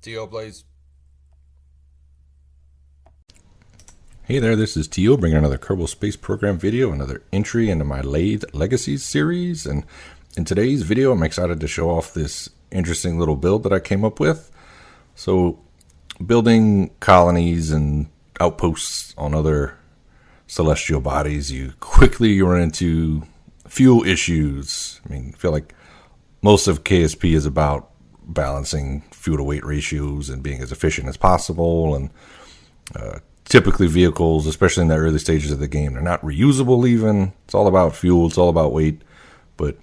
T.O. Blaze. Hey there, this is T.O. bringing another Kerbal Space Program video, another entry into my Laythe Legacies series. And in today's video, I'm excited to show off this interesting little build that I came up with. So, building colonies and outposts on other celestial bodies, you quickly run into fuel issues. I mean, I feel like most of KSP is about balancing fuel to weight ratios and being as efficient as possible. And typically vehicles, especially in the early stages of the game, they're not reusable even. It's all about fuel, it's all about weight. But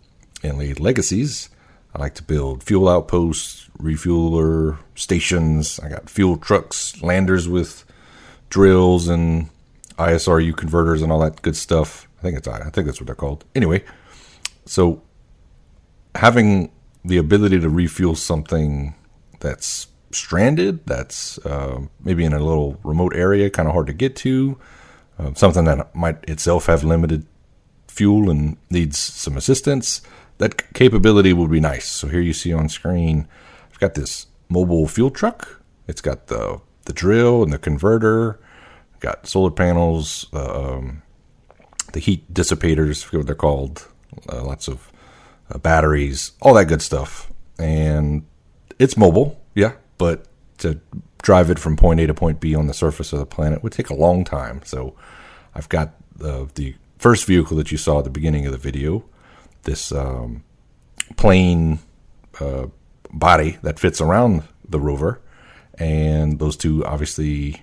in Laythe Legacies, I like to build fuel outposts, refueler stations. I got fuel trucks, landers with drills and ISRU converters and all that good stuff. I think that's what they're called. Anyway, so having the ability to refuel something that's stranded, that's maybe in a little remote area, kind of hard to get to, something that might itself have limited fuel and needs some assistance, that capability would be nice. So here you see on screen, I've got this mobile fuel truck. It's got the drill and the converter, got solar panels, the heat dissipators, I forget what they're called, lots of batteries, all that good stuff. And it's mobile, yeah, but to drive it from point A to point B on the surface of the planet would take a long time. So I've got the first vehicle that you saw at the beginning of the video, this plane body that fits around the rover, and those two obviously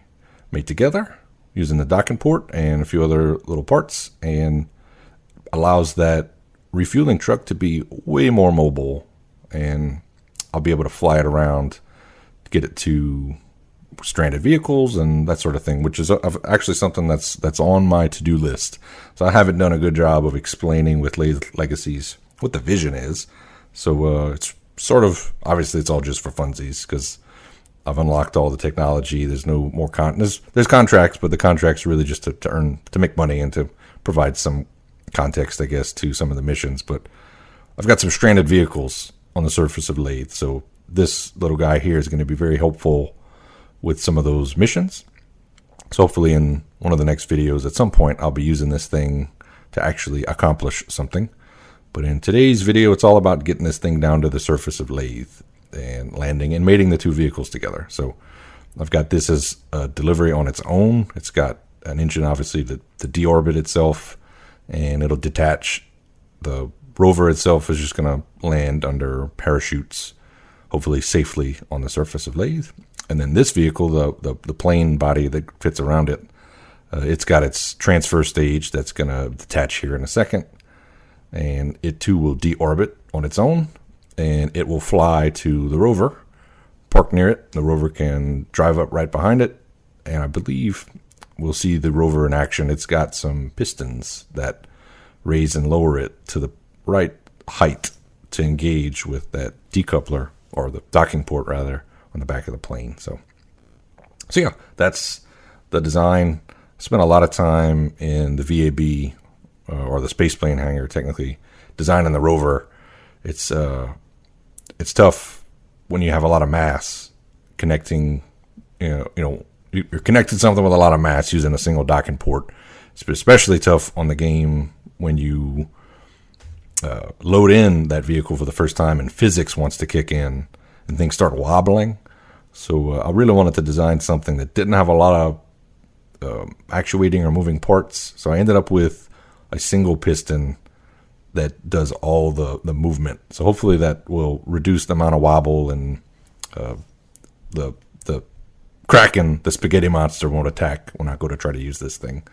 made together using the docking port and a few other little parts, and allows that refueling truck to be way more mobile, and I'll be able to fly it around to get it to stranded vehicles and that sort of thing, which is actually something that's on my to-do list. So I haven't done a good job of explaining with Laythe Legacies what the vision is. So it's sort of, obviously it's all just for funsies because I've unlocked all the technology. There's no more there's contracts, but the contracts are really just to make money and to provide some context, I guess, to some of the missions. But I've got some stranded vehicles on the surface of Laythe, so this little guy here is going to be very helpful with some of those missions. So hopefully in one of the next videos at some point I'll be using this thing to actually accomplish something. But in today's video, it's all about getting this thing down to the surface of Laythe and landing and mating the two vehicles together. So I've got this as a delivery on its own. It's got an engine, obviously, to deorbit itself, and it'll detach. The rover itself is just going to land under parachutes, hopefully safely on the surface of Laythe. And then this vehicle, the plane body that fits around it, it's got its transfer stage that's going to detach here in a second. And it too will deorbit on its own, and it will fly to the rover, park near it. The rover can drive up right behind it, and I believe we'll see the rover in action. It's got some pistons that raise and lower it to the right height to engage with that decoupler, or the docking port rather, on the back of the plane. So yeah, that's the design. Spent a lot of time in the VAB, or the space plane hangar, technically, designing the rover. It's tough when you have a lot of mass connecting. You're connecting something with a lot of mass using a single docking port. It's especially tough on the game when you load in that vehicle for the first time and physics wants to kick in and things start wobbling. So I really wanted to design something that didn't have a lot of actuating or moving parts. So I ended up with a single piston that does all the movement. So hopefully that will reduce the amount of wobble, and the Kraken, the spaghetti monster, won't attack when I go to try to use this thing.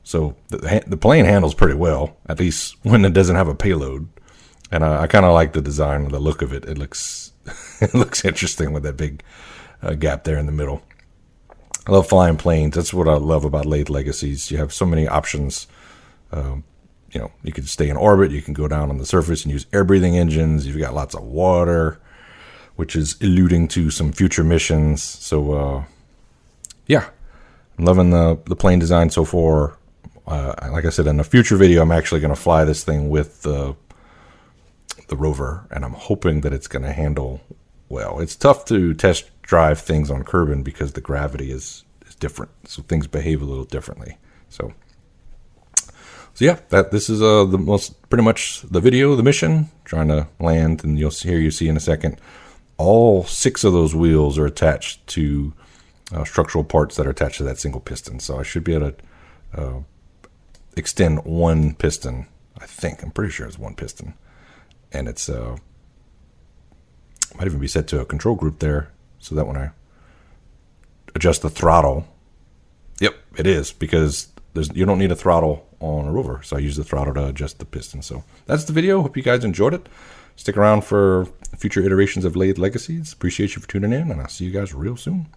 So the plane handles pretty well, at least when it doesn't have a payload. And I kind of like the design, the look of it. It looks it looks interesting with that big gap there in the middle. I love flying planes. That's what I love about Laythe Legacies. You have so many options. You can stay in orbit. You can go down on the surface and use air-breathing engines. You've got lots of water, which is alluding to some future missions. So, yeah, I'm loving the plane design so far. Like I said, in a future video, I'm actually going to fly this thing with the rover, and I'm hoping that it's going to handle well. It's tough to test drive things on carbon because the gravity is different, so things behave a little differently. So yeah, this is the most pretty much the video, the mission, trying to land, and you see in a second, all 6 of those wheels are attached to structural parts that are attached to that single piston. So I should be able to extend one piston. I think I'm pretty sure it's one piston, and it's might even be set to a control group there, so that when I adjust the throttle, yep, it is, because you don't need a throttle on a rover, so I use the throttle to adjust the piston. So that's the video. Hope you guys enjoyed it. Stick around for future iterations of Laythe Legacies. Appreciate you for tuning in, and I'll see you guys real soon.